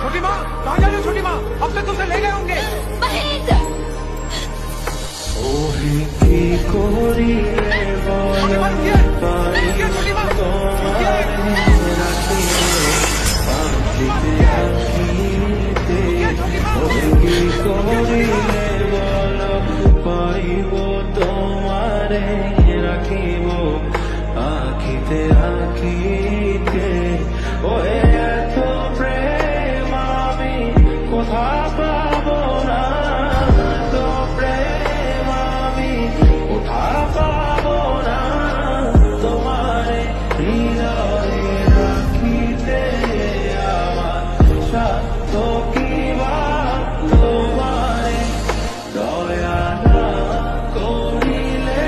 छोटी माँ कहाँ जा रहे हो? छोटी माँ अब तक तुमसे ले गए होंगे। महेंद्र छोटी माँ रुकिए, रुकिए छोटी माँ, रुकिए। রাখিব আখিতে আখিতে ওই এত প্রেম আমি কোথা পাবো না, তো প্রেম আমি কোথা পাবো না, তোমারে হৃদয়ে রাখিতে আমার সাধ্য কিবা তোমারে দয়া না করিলে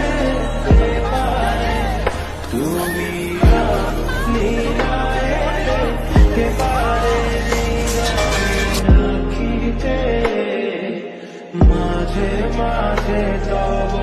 তুমি কে পারে রাখিতে মাঝে মাঝে তব